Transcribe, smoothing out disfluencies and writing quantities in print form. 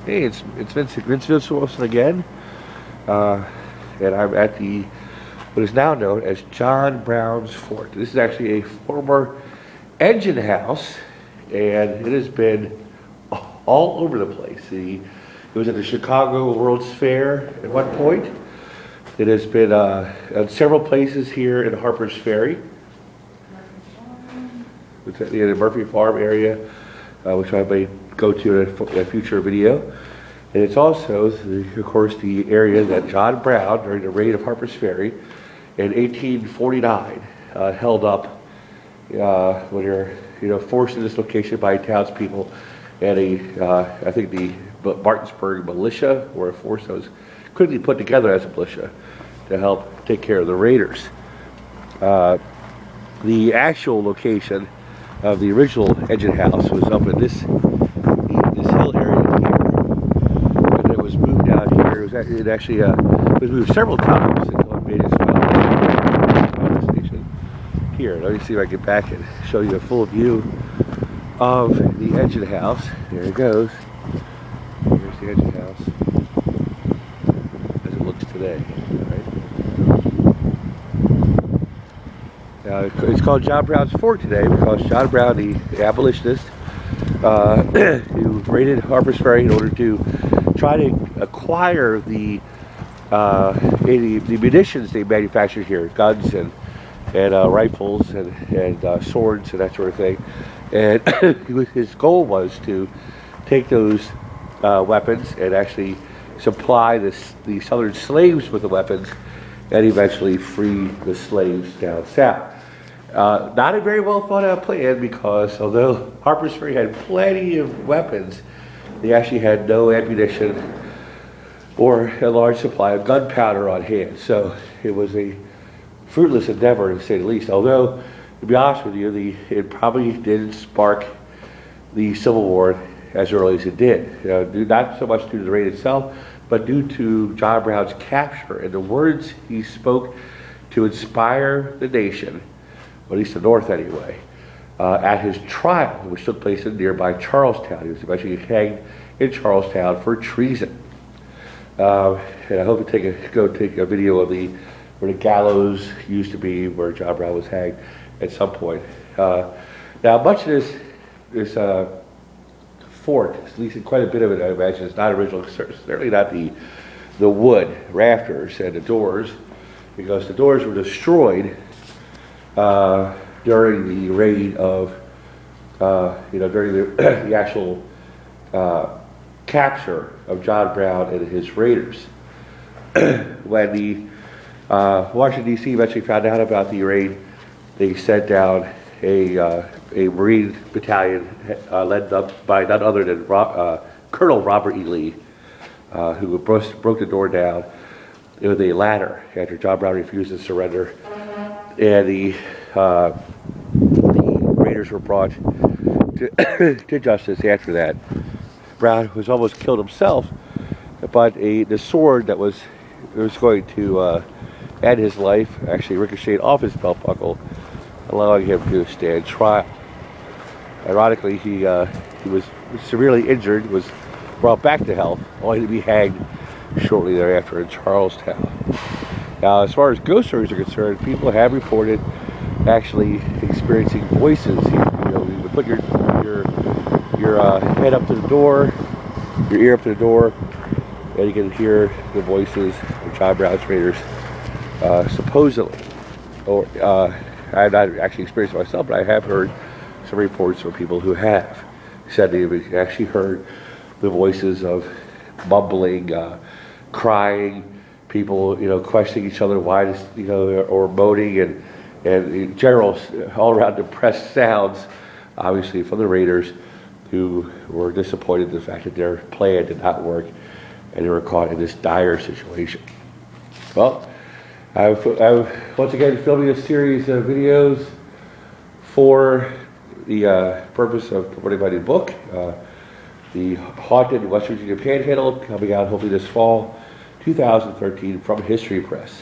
Hey, it's Vince Wilson again, uh, and I'm at the what is now known as John Brown's Fort. This is actually a former engine house, and it has been all over the place. It was at the Chicago World's Fair at one point. It has been at several places here in Harpers Ferry, which is in the Murphy Farm area, which I may go to in a future video. And it's also, of course, the area that John Brown, during the raid of Harpers Ferry in 1849, held up when you're forced to this location by townspeople and I think the Martinsburg militia, or a force that was quickly put together as a militia to help take care of the raiders. The actual location of the original engine house was up in this hill area here, and it was moved out here. It actually was moved several times until it made its way to the station here. Let me see if I can get back and show you a full view of the engine house. There it goes. Here's the engine house as it looks today. It's called John Brown's Fort today because John Brown, the abolitionist, who raided Harpers Ferry in order to try to acquire the munitions they manufactured here, guns and rifles and swords and that sort of thing. And his goal was to take those weapons and actually supply the southern slaves with the weapons and eventually free the slaves down south. Not a very well thought out plan, because although Harpers Ferry had plenty of weapons, they actually had no ammunition or a large supply of gunpowder on hand. So it was a fruitless endeavor, to say the least. Although, to be honest with you, it probably didn't spark the Civil War as early as it did. Not so much due to the raid itself, but due to John Brown's capture and the words he spoke to inspire the nation, or at least the North anyway, at his trial, which took place in nearby Charlestown. He was eventually hanged in Charlestown for treason. And I hope to go take a video of where the gallows used to be, where John Brown was hanged at some point. Now, much of this fort, at least quite a bit of it, I imagine, is not original. Certainly not the wood rafters and the doors, because the doors were destroyed during the raid of, during the actual capture of John Brown and his raiders. When the Washington, D.C. eventually found out about the raid, they sent down a Marine battalion led up by none other than Colonel Robert E. Lee, who broke the door down with a ladder after John Brown refused to surrender. And the raiders were brought to justice after that. Brown was almost killed himself, but the sword that was going to end his life actually ricocheted off his belt buckle, allowing him to stand trial. Ironically, he was severely injured, was brought back to health, only to be hanged shortly thereafter in Charlestown. Now, as far as ghost stories are concerned, people have reported actually experiencing voices. You would put your head up to the door, your ear up to the door, and you can hear the voices of John Brown's raiders, supposedly. Or I have not actually experienced it myself, but I have heard some reports from people who have said they've actually heard the voices of mumbling, crying, people, questioning each other why this, or moaning and in general all around depressed sounds, obviously from the raiders, who were disappointed in the fact that their plan did not work and they were caught in this dire situation. Well, I've once again filming a series of videos for the purpose of promoting my new book, The Haunted West Virginia Panhandle, coming out hopefully this fall, 2013, from History Press.